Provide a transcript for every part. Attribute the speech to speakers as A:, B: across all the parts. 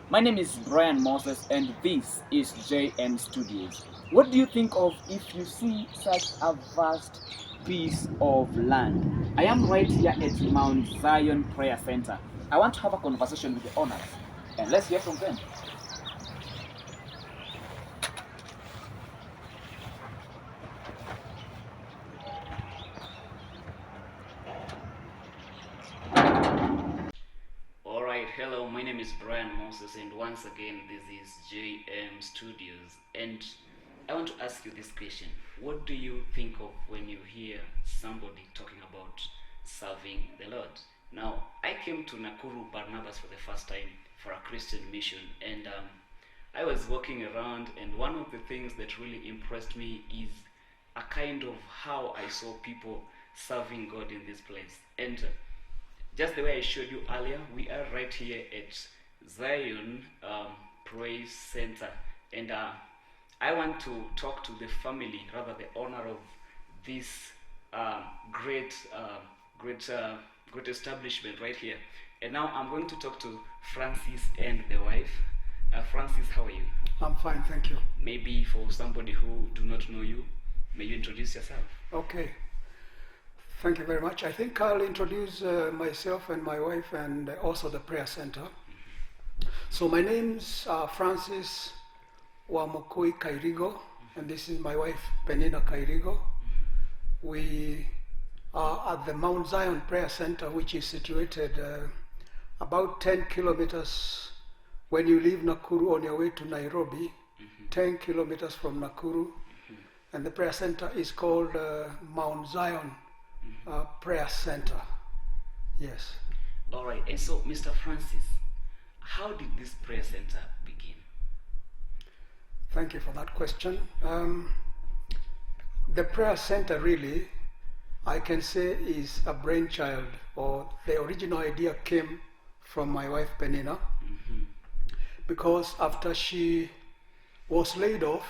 A: My name is Brian Moses and this is JM Studios. What do you think of if you see such a vast piece of land? I am right here at Mount Zion Prayer Center. I want to have a conversation with the owners and let's hear from them.
B: Alright, hello, my name is Brian Moses, and once again, this is JM Studios. And I want to ask you this question. What do you think of when you hear somebody talking about serving the Lord? Now, I came to Nakuru, Barnabas, for the first time for a Christian mission, and I was walking around, and one of the things that really impressed me is a kind of how I saw people serving God in this place. And just the way I showed you earlier, we are right here at Zion Praise Center, and I want to talk to the family, rather the owner of this great, great establishment right here. And now I'm going to talk to Francis and the wife. Francis, how are you?
C: I'm fine, thank you.
B: Maybe for somebody who do not know you, may you introduce yourself?
C: Okay, thank you very much. I think I'll introduce myself and my wife and also the prayer center. So my name's Francis Kairigo, and this is my wife Penina Kairigo. We are at the Mount Zion Prayer Center, which is situated about 10 kilometers when you leave Nakuru on your way to Nairobi, 10 kilometers from Nakuru. And the prayer center is called Mount Zion Prayer Center. Yes.
B: All right. And so, Mr. Francis, how did this prayer center begin?
C: Thank you for that question. The prayer center really, I can say, is a brainchild, or the original idea came from my wife Penina, because after she was laid off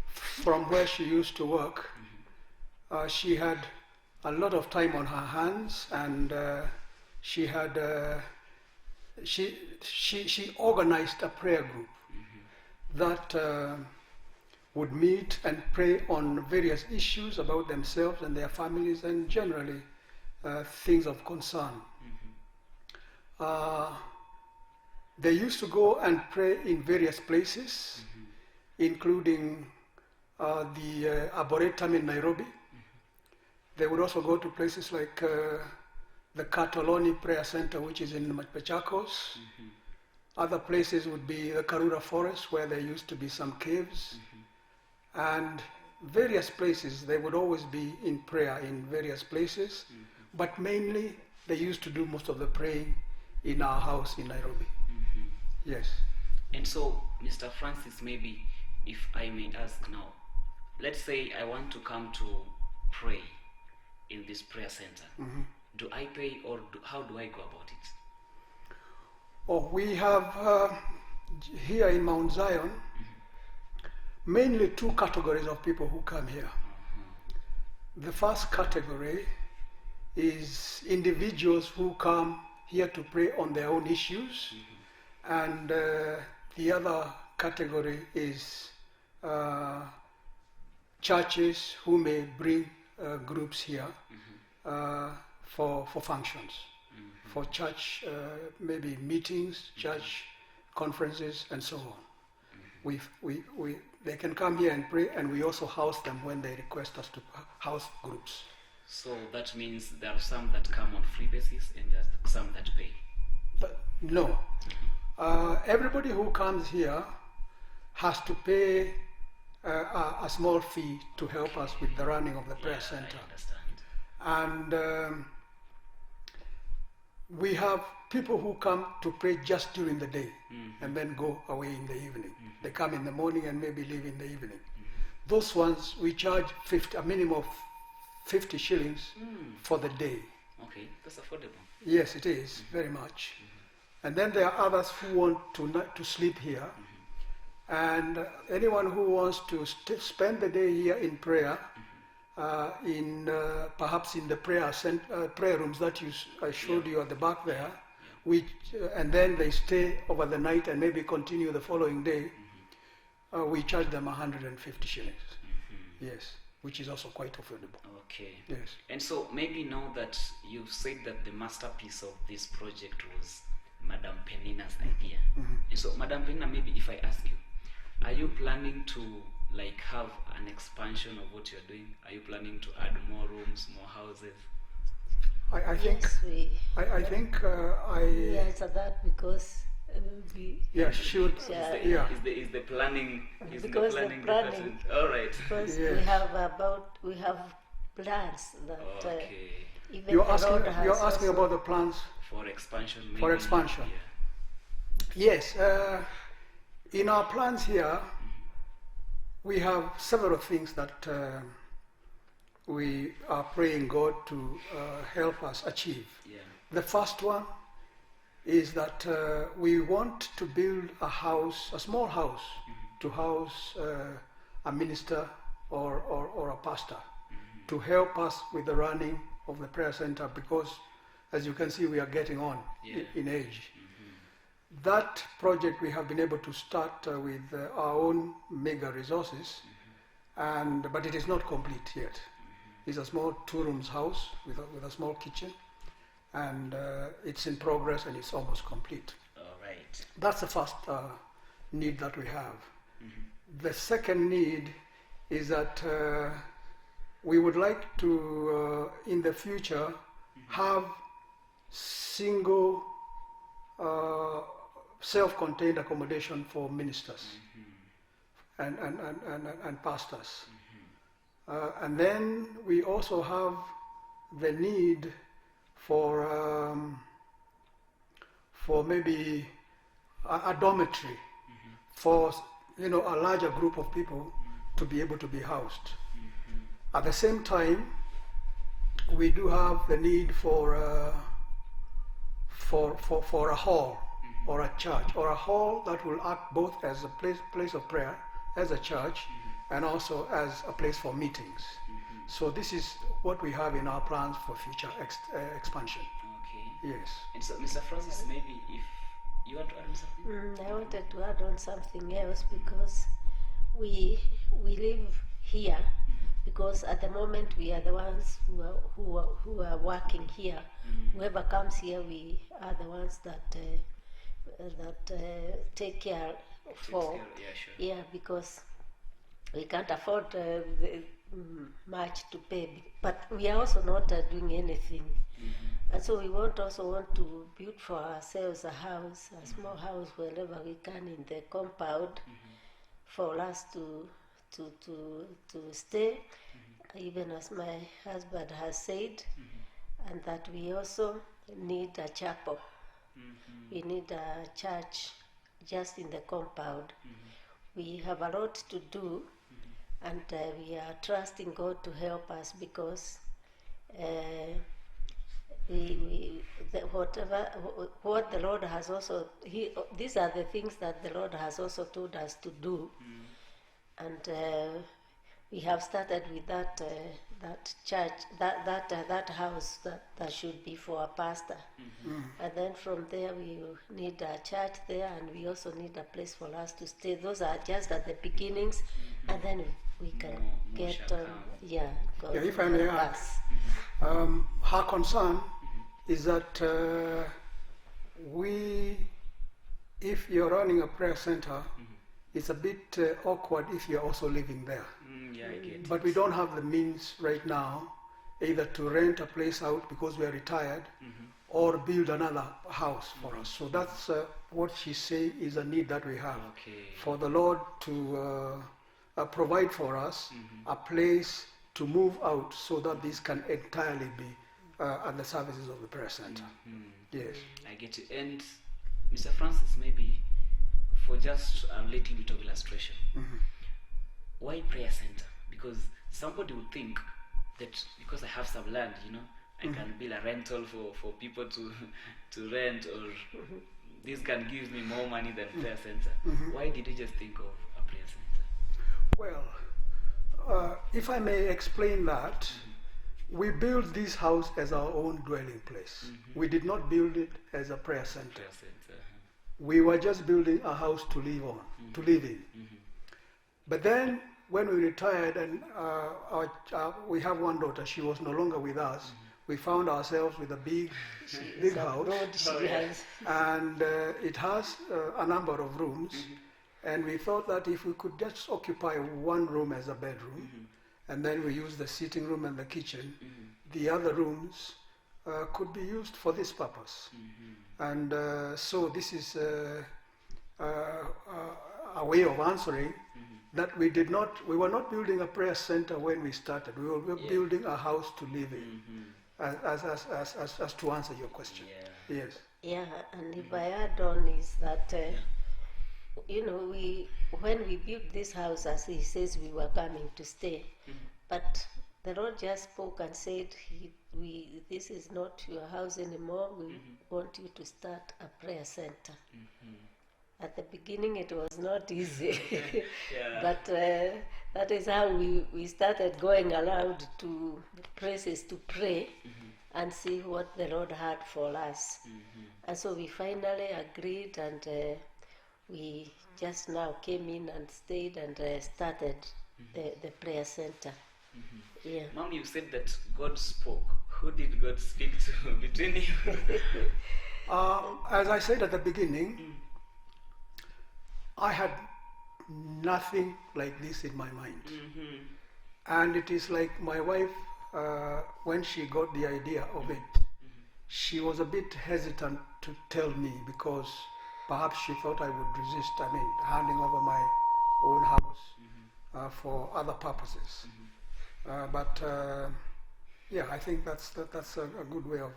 C: from where she used to work, she had a lot of time on her hands, and she had she organized a prayer group that would meet and pray on various issues about themselves and their families, and generally things of concern. They used to go and pray in various places, including the Arboretum in Nairobi. They would also go to places like the Kataloni Prayer Center, which is in Machakos. Other places would be the Karura Forest, where there used to be some caves. And various places, they would always be in prayer in various places. But mainly, they used to do most of the praying in our house in Nairobi. Yes.
B: And so, Mr. Francis, maybe if I may ask now, let's say I want to come to pray in this prayer center. Do I pay, or how do I go about it?
C: Oh, we have here in Mount Zion mainly two categories of people who come here. The first category is individuals who come here to pray on their own issues, and the other category is churches who may bring groups here for functions, for church, maybe meetings, church conferences, and so on. They can come here and pray, and we also house them when they request us to house groups.
B: So that means there are some that come on free basis and there's some that pay.
C: But no. Everybody who comes here has to pay a small fee to help us with the running of the prayer center.
B: I understand.
C: And we have people who come to pray just during the day and then go away in the evening. They come in the morning and maybe leave in the evening. Those ones we charge a minimum of 50 shillings for the day.
B: Okay, that's affordable.
C: Yes, it is, very much. And then there are others who want to sleep here. And anyone who wants to spend the day here in prayer, perhaps in the prayer rooms that I showed you at the back there, which and then they stay over the night and maybe continue the following day, we charge them 150 shillings. Yes, which is also quite affordable.
B: Okay.
C: Yes.
B: And so maybe now that you've said that the masterpiece of this project was Madam Penina's idea. And so Madam Penina, maybe if I ask you, are you planning to like have an expansion of what you're doing? Are you planning to add more rooms, more houses?
C: I think
D: Yes, we answer that because we
C: yeah, should
D: Yeah.
C: yeah.
B: Is the planning
D: Because the
B: different?
D: planning-
B: All right.
D: because
C: Yes.
D: we have plans that
B: Okay.
D: even
C: You're
D: the Lord has
C: asking
D: also-
C: about the plans.
B: For expansion. Maybe.
C: For expansion.
B: Yeah.
C: Yes, in our plans here, we have several things that we are praying God to help us achieve.
B: Yeah.
C: The first one is that we want to build a house, a small house, to house a minister or a pastor to help us with the running of the prayer center, because as you can see, we are getting on in age. That project we have been able to start with our own mega resources, but it is not complete yet. It's a small 2-rooms house with a small kitchen, and it's in progress and it's almost complete.
B: All right.
C: That's the first need that we have. The second need is that we would like to, in the future, have single self-contained accommodation for ministers and pastors. And then we also have the need for maybe a dormitory for a larger group of people to be able to be housed. At the same time, we do have the need for a hall or a church, or a hall that will act both as a place of prayer, as a church, and also as a place for meetings. So this is what we have in our plans for future expansion.
B: Okay.
C: Yes.
B: And so, Mr. Francis, maybe if you want to add something?
D: I wanted to add on something else because we live here because at the moment we are the ones who are working here. Whoever comes here, we are the ones that take care for.
B: Yeah, sure.
D: Yeah, because we can't afford much to pay, but we are also not doing anything. And so we want to build for ourselves a house, a small house wherever we can in the compound for us to stay, even as my husband has said, and that we also need a chapel. We need a church just in the compound. We have a lot to do, and we are trusting God to help us because what the Lord has also, these are the things that the Lord has also told us to do, and we have started with that church, that house that should be for a pastor, and then from there we need a church there, and we also need a place for us to stay. Those are just at the beginnings, and then we can
B: More
D: get
B: shall come.
D: God
C: If I may
D: help
C: add,
D: us.
C: her concern is that if you're running a prayer center, it's a bit awkward if you're also living there.
B: Yeah, I get
C: But we don't have the means right now either to rent a place out because we are retired or build another house for us. So that's what she's saying is a need that we have.
B: Okay.
C: For the Lord to provide for us a place to move out so that this can entirely be at the services of the prayer center. Yes.
B: I get you. And Mr. Francis, maybe for just a little bit of illustration, why prayer center? Because somebody would think that because I have some land, I can build a rental for people to rent, or this can give me more money than prayer center. Why did you just think of a prayer center?
C: Well, if I may explain that, We built this house as our own dwelling place. We did not build it as a prayer center.
B: Prayer center.
C: We were just building a house to live on, to live in. But then when we retired and we have one daughter, she was no longer with us. We found ourselves with a big house, and it has a number of rooms. And we thought that if we could just occupy one room as a bedroom, and then we use the sitting room and the kitchen, the other rooms could be used for this purpose. And so this is a way of answering that we were not building a prayer center when we started. We were building a house to live in, as to answer your question. Yes.
D: Yeah, and if I add on is that, when we built this house, as he says, we were coming to stay, but the Lord just spoke and said, this is not your house anymore. We want you to start a prayer center. At the beginning, it was not easy, but that is how we started going around to places to pray and see what the Lord had for us. And so we finally agreed, and we just now came in and stayed and started the prayer center. Yeah.
B: Mom, you said that God spoke. Who did God speak to between you?
C: As I said at the beginning, I had nothing like this in my mind. And it is like my wife, when she got the idea of it, she was a bit hesitant to tell me because perhaps she thought I would resist, handing over my own house for other purposes. But I think that's a good way of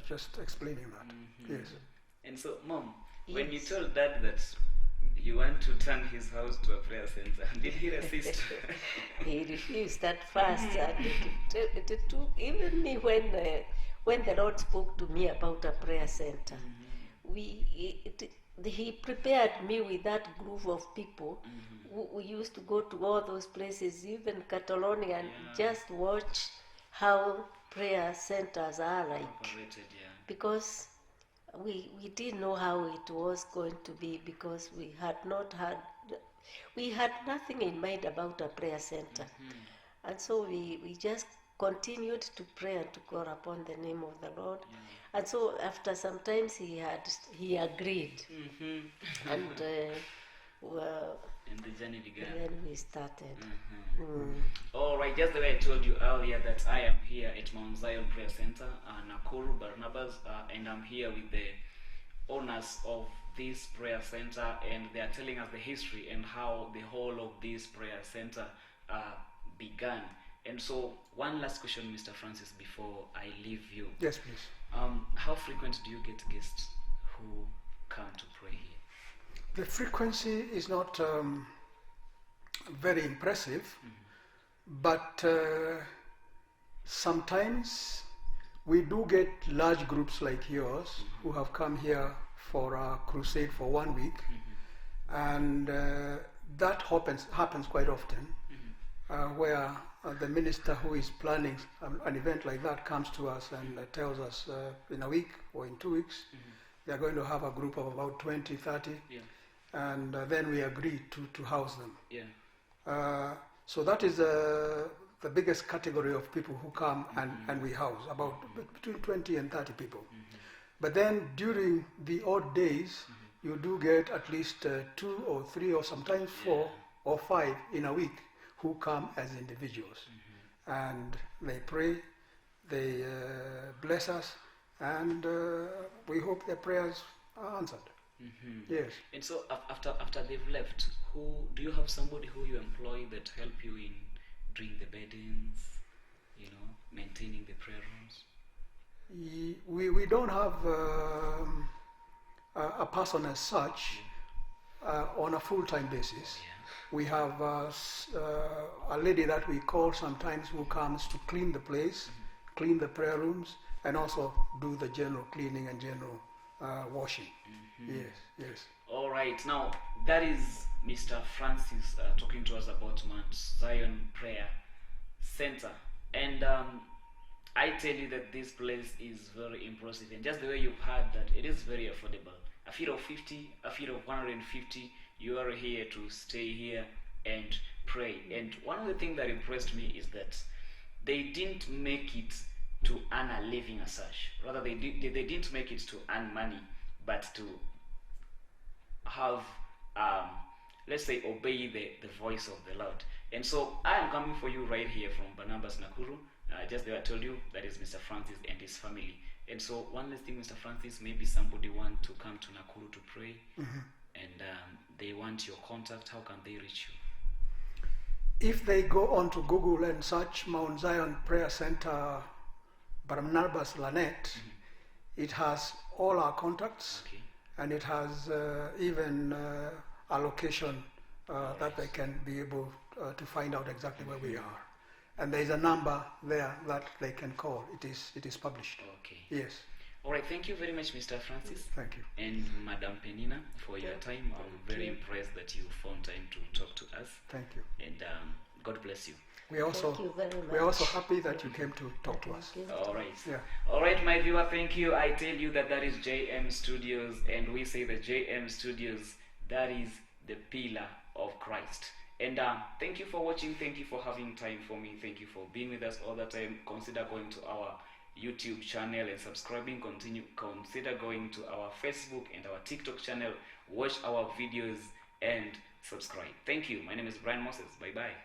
C: just explaining that. Yes.
B: And so, Mom, when you told Dad that you want to turn his house to a prayer center, did he resist?
D: He refused at first, and it took even me when the Lord spoke to me about a prayer center. He prepared me with that group of people. We used to go to all those places, even Catalonia, and just watch how prayer centers are like. Because we didn't know how it was going to be, because we had nothing in mind about a prayer center. And so we just continued to pray and to call upon the name of the Lord. And so after some times he agreed. And
B: and the journey began.
D: Then we started.
B: All right, just the way I told you earlier that I am here at Mount Zion Prayer Center, Nakuru, Barnabas, and I'm here with the owners of this prayer center, and they are telling us the history and how the whole of this prayer center began. And so, one last question, Mr. Francis, before I leave you.
C: Yes, please.
B: How frequent do you get guests who come to pray here?
C: The frequency is not very impressive, but sometimes we do get large groups like yours who have come here for a crusade for 1 week, and that happens quite often, where the minister who is planning an event like that comes to us and tells us in a week or in 2 weeks they are going to have a group of about 20, 30, and then we agree to house them. So that is the biggest category of people who come and we house, about between 20 and 30 people. But then during the odd days, you do get at least 2 or 3 or sometimes 4 or 5 in a week who come as individuals. And they pray, they bless us, and we hope their prayers are answered. Yes.
B: And so after they've left, do you have somebody who you employ that help you in doing the beddings, maintaining the prayer rooms?
C: We don't have a person as such on a full-time basis. We have a lady that we call sometimes who comes to clean the place, clean the prayer rooms, and also do the general cleaning and general washing. Yes.
B: All right. Now, that is Mr. Francis talking to us about Mount Zion Prayer Center. And I tell you that this place is very impressive, and just the way you've heard that it is very affordable. A fee of 50, a fee of 150, you are here to stay here and pray. And one of the things that impressed me is that they didn't make it to earn a living as such. Rather, they didn't make it to earn money, but to have, let's say, obey the voice of the Lord. And so I am coming for you right here from Barnabas, Nakuru. Just there I told you, that is Mr. Francis and his family. And so one last thing, Mr. Francis, maybe somebody want to come to Nakuru to pray, and they want your contact. How can they reach you?
C: If they go onto Google and search Mount Zion Prayer Center Barnabas Lanet, it has all our contacts,
B: Okay.
C: and it has even a location that they can be able to find out exactly where we are. And there is a number there that they can call. It is published.
B: Okay.
C: Yes.
B: All right. Thank you very much, Mr. Francis.
C: Thank you.
B: And Madam Penina, for your time. I'm very impressed that you found time to talk to us.
C: Thank you.
B: And God bless you.
C: We also
D: Thank you very much.
C: we're also happy that you came to talk to us.
D: Thank you.
B: All right.
C: Yeah.
B: All right, my viewer, thank you. I tell you that is JM Studios, and we say the JM Studios, that is the pillar of Christ. And thank you for watching. Thank you for having time for me. Thank you for being with us all the time. Consider going to our YouTube channel and subscribing. Consider going to our Facebook and our TikTok channel. Watch our videos and subscribe. Thank you. My name is Brian Moses. Bye-bye.